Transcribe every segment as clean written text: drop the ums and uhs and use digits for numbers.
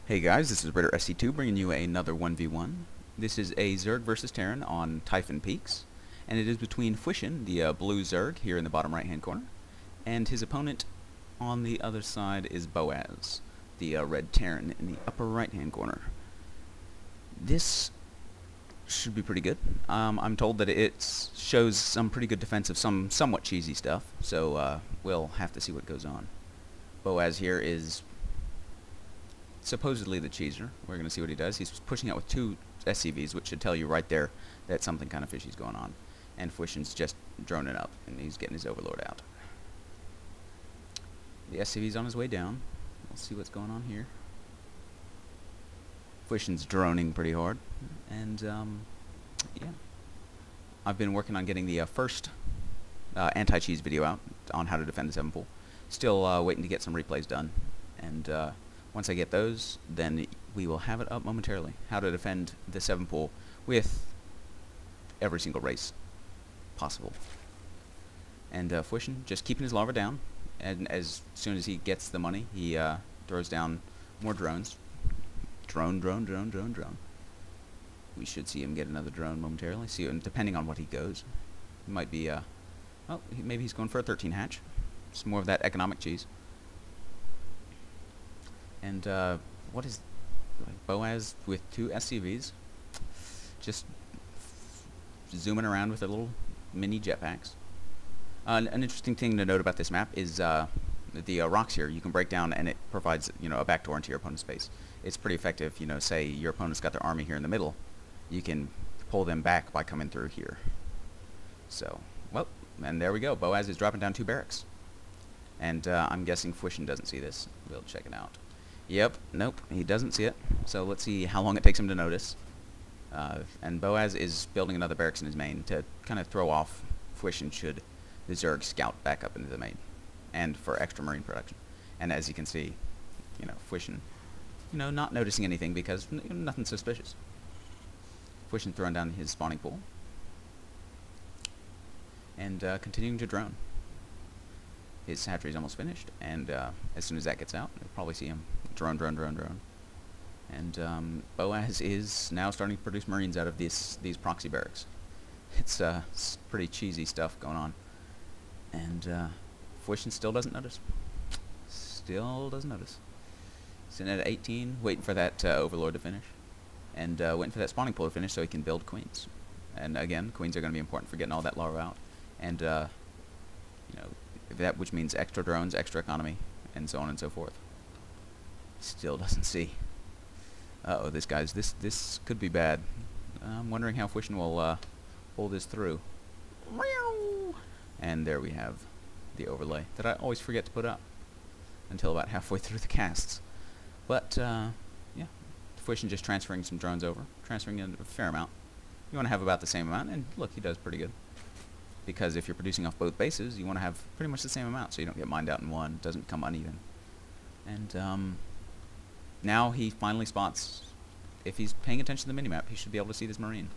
Hey guys, this is Ritter SC2 bringing you another 1v1. This is a Zerg versus Terran on Typhon Peaks, and it is between Fwishin, the blue Zerg here in the bottom right hand corner, and his opponent on the other side is Boaz, the red Terran in the upper right hand corner. This should be pretty good. I'm told that it shows some pretty good defense of some somewhat cheesy stuff, so we'll have to see what goes on. Boaz here is supposedly the cheeser. We're going to see what he does. He's pushing out with 2 SCVs, which should tell you right there that something kind of fishy's going on. And Fwishin's just droning up, and he's getting his overlord out. The SCV's on his way down. We'll see what's going on here. Fwishin's droning pretty hard, and yeah. I've been working on getting the first anti-cheese video out on how to defend the 7 pool. Still waiting to get some replays done, and once I get those, then we will have it up momentarily. How to defend the 7 pool with every single race possible. And Fwishin just keeping his larva down, and as soon as he gets the money, he throws down more drones. Drone. We should see him get another drone momentarily. See, and depending on what he goes, he might be well, maybe he's going for a 13 hatch. Some more of that economic cheese. And what is Boaz with 2 SCVs, just zooming around with their little mini jetpacks. An interesting thing to note about this map is the rocks here you can break down, and it provides a backdoor into your opponent's base. It's pretty effective. Say your opponent's got their army here in the middle, you can pull them back by coming through here. So, well, and there we go. Boaz is dropping down 2 barracks, and I'm guessing Fwishin doesn't see this. We'll check it out. Yep, nope, he doesn't see it. So let's see how long it takes him to notice. And Boaz is building another barracks in his main to kind of throw off Fwishin should the Zerg scout back up into the main, and for extra marine production. And as you can see, Fwishin, not noticing anything because nothing suspicious. Fwishin throwing down his spawning pool, and continuing to drone. His hatchery is almost finished, and as soon as that gets out, you'll probably see him drone. And Boaz is now starting to produce marines out of these proxy barracks. It's pretty cheesy stuff going on, and Fwishin still doesn't notice. Sitting at 18, waiting for that overlord to finish, and waiting for that spawning pool to finish so he can build queens. And again, queens are going to be important for getting all that larva out, and that which means extra drones, extra economy, and so on and so forth. Still doesn't see. Uh-oh, this could be bad. I'm wondering how Fwishin will pull this through. And there we have the overlay that I always forget to put up until about halfway through the casts. But yeah, Fwishin just transferring some drones over, transferring in a fair amount. You want to have about the same amount, and look, he does pretty good. Because if you're producing off both bases, you want to have pretty much the same amount, so you don't get mined out in one. It doesn't become uneven. And now he finally spots, if he's paying attention to the minimap, he should be able to see this marine.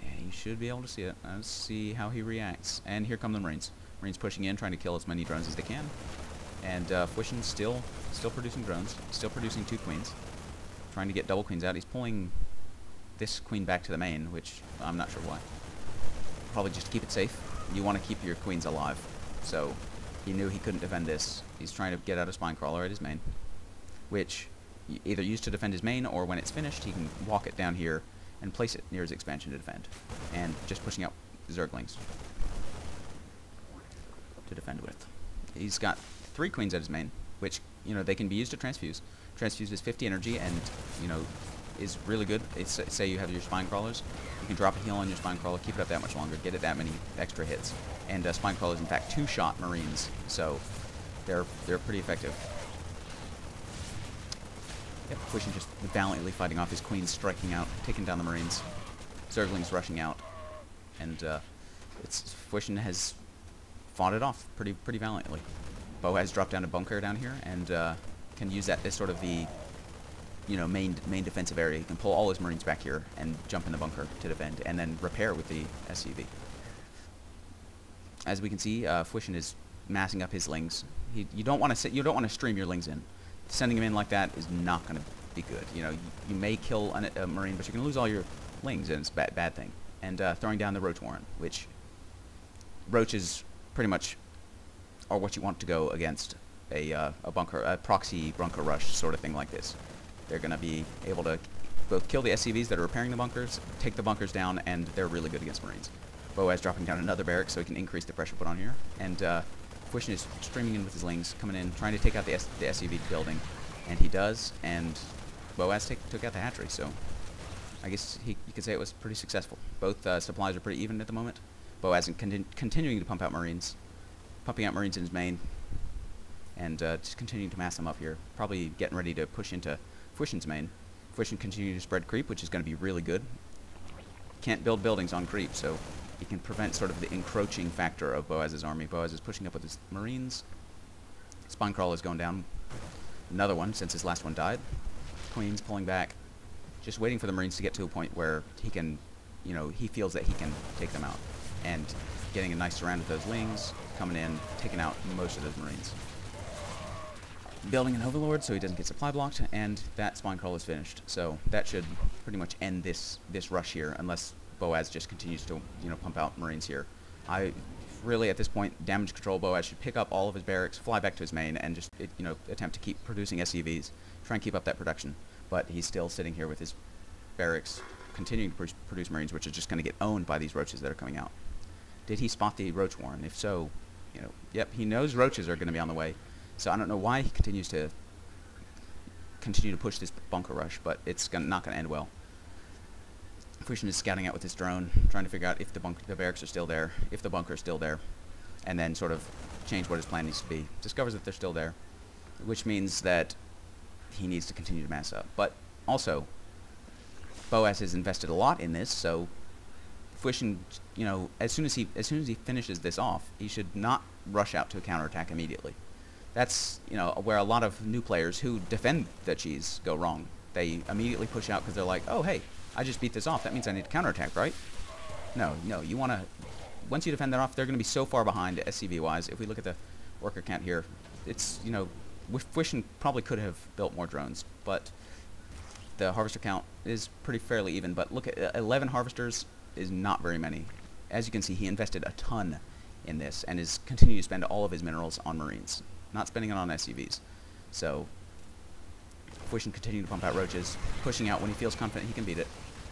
Yeah, you should be able to see it. Let's see how he reacts. And here come the marines. Marines pushing in, trying to kill as many drones as they can. And Fwishin's still producing drones, still producing 2 queens, trying to get double queens out. He's pulling this queen back to the main, which I'm not sure why. Probably just to keep it safe. You want to keep your queens alive. So he knew he couldn't defend this. He's trying to get out a spine crawler at his main, which he either used to defend his main, or when it's finished he can walk it down here and place it near his expansion to defend. And just pushing out Zerglings to defend with. He's got 3 queens at his main, which they can be used to transfuse. Transfuse is 50 energy, and is really good. Say you have your spine crawlers, you can drop a heal on your spine crawler, keep it up that much longer, get it that many extra hits. And spine crawlers, in fact, 2-shot marines, so they're pretty effective. Yep, Fwishin just valiantly fighting off his queens, striking out, taking down the marines. Zerglings rushing out, and Fwishin has fought it off pretty valiantly. Boaz dropped down a bunker down here, and can use that as sort of the main defensive area. He can pull all his marines back here and jump in the bunker to defend, and then repair with the SCV. As we can see, Fwishin is massing up his lings. You don't want to stream your lings in. sending him in like that is not going to be good. You know, you may kill a Marine, but you're going to lose all your lings, and it's a bad thing. And throwing down the Roach Warren, which roaches pretty much are what you want to go against a proxy bunker rush sort of thing like this. They're going to be able to both kill the SCVs that are repairing the bunkers, take the bunkers down, and they're really good against Marines. Boaz dropping down another barrack so he can increase the pressure put on here. And Fwishin is streaming in with his lings, coming in, trying to take out the SCV building. And he does, and Boaz took out the hatchery, so I guess you could say it was pretty successful. Both supplies are pretty even at the moment. Boaz is continuing to pump out Marines, pumping out Marines in his main, and just continuing to mass them up here. Probably getting ready to push into Fwishin's main. Fwishin continuing to spread creep, which is going to be really good. Can't build buildings on creep, so he can prevent sort of the encroaching factor of Boaz's army. Boaz is pushing up with his Marines. Spinecrawler is going down. Another one, since his last one died. Queen's pulling back. Just waiting for the Marines to get to a point where he can, you know, he feels that he can take them out. And getting a nice surround of those lings, coming in, taking out most of those Marines. Building an Overlord so he doesn't get supply blocked, and that Spinecrawler is finished. So that should pretty much end this rush here, unless Boaz just continues to, you know, pump out Marines here. I really, at this point, damage control Boaz should pick up all of his barracks, fly back to his main, and just, you know, attempt to keep producing SCVs, try and keep up that production. But he's still sitting here with his barracks, continuing to produce Marines, which is just going to get owned by these roaches that are coming out. Did he spot the Roach Warren? If so, you know, yep, he knows roaches are going to be on the way. So I don't know why he continues to push this bunker rush, but it's not going to end well. Fwishin is scouting out with his drone, trying to figure out if the barracks are still there, if the bunker is still there, and then sort of change what his plan needs to be. Discovers that they're still there, which means that he needs to continue to mass up. But also, Boaz has invested a lot in this, so Fwishin, you know, as soon as he finishes this off, he should not rush out to a counterattack immediately. That's, you know, where a lot of new players who defend the cheese go wrong. They immediately push out because they're like, oh, hey, I just beat this off. That means I need to counterattack, right? No, you want to... Once you defend that off, they're going to be so far behind SCV-wise. If we look at the worker count here, it's, you know, Fwishin probably could have built more drones, but the harvester count is pretty fairly even. But look at 11 harvesters is not very many. As you can see, he invested a ton in this and is continuing to spend all of his minerals on Marines, not spending it on SCVs. So Fwishin continuing to pump out roaches, pushing out when he feels confident he can beat it,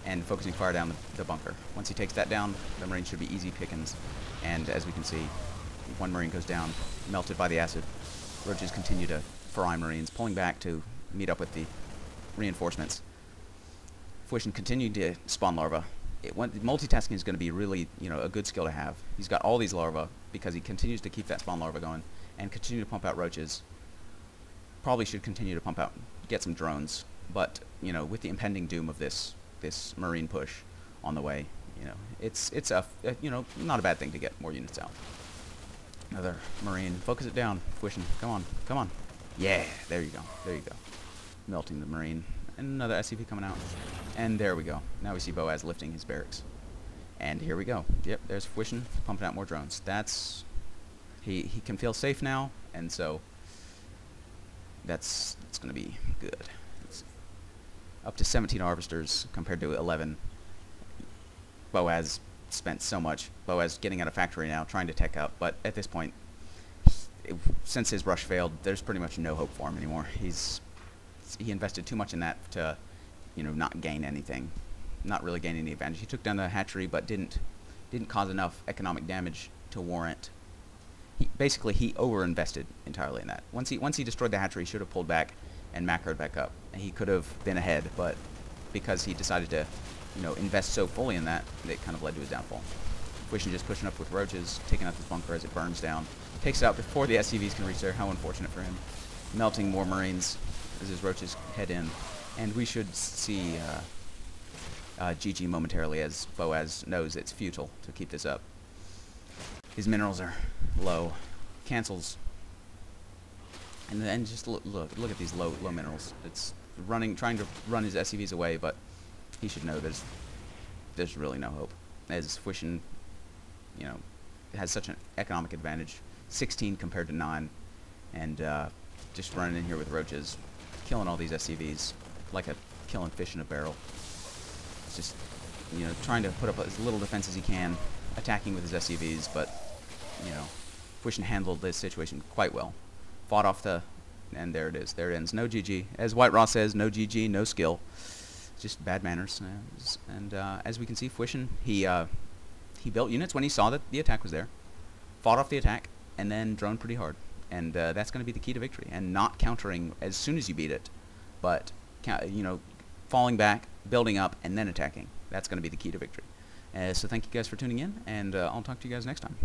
and focusing fire down the bunker. Once he takes that down, the Marine should be easy pickings. And as we can see, one Marine goes down, melted by the acid. Roaches continue to fry Marines, pulling back to meet up with the reinforcements. Fwishin continued to spawn larvae. Multitasking is going to be really, you know, a good skill to have. He's got all these larvae because he continues to keep that spawn larva going and continue to pump out roaches. Probably should continue to pump out, get some drones, but, you know, with the impending doom of this Marine push on the way, you know, it's you know, not a bad thing to get more units out. Another Marine, focus it down, Fwishin, come on. Yeah, there you go. Melting the Marine. And another SCV coming out. And there we go. Now we see Boaz lifting his barracks. And here we go. Yep, there's Fwishin pumping out more drones. That's... He can feel safe now, and so it's going to be good. It's up to 17 harvesters compared to 11. Boaz spent so much. Boaz getting out of factory now, trying to tech up, but at this point, since his rush failed, there's pretty much no hope for him anymore. He invested too much in that to, you know, not gain anything, not really gain any advantage. He took down the hatchery, but didn't cause enough economic damage to warrant. Basically, he overinvested entirely in that. Once he destroyed the hatchery, he should have pulled back and macroed back up. And he could have been ahead, but because he decided to, you know, invest so fully in that, it kind of led to his downfall. Fwishin just pushing up with roaches, taking out this bunker as it burns down. Takes it out before the SCVs can reach there. How unfortunate for him. Melting more Marines as his roaches head in. And we should see GG momentarily, as Boaz knows it's futile to keep this up. His minerals are low. Cancels. And then just look at these low minerals. It's trying to run his SCVs away, but he should know there's really no hope. As Fwishin, you know, has such an economic advantage, 16 compared to 9, and just running in here with roaches, killing all these SCVs like a killing fish in a barrel. It's just, you know, trying to put up as little defense as he can, attacking with his SCVs, but, you know, Fwishin handled this situation quite well. Fought off the... And there it is. There it ends. No GG. As White Raw says, no GG, no skill. Just bad manners. And as we can see, Fwishin, he built units when he saw that the attack was there, fought off the attack, and then droned pretty hard. And that's going to be the key to victory. And not countering as soon as you beat it, but, you know, falling back, building up, and then attacking. That's going to be the key to victory. So thank you guys for tuning in, and I'll talk to you guys next time.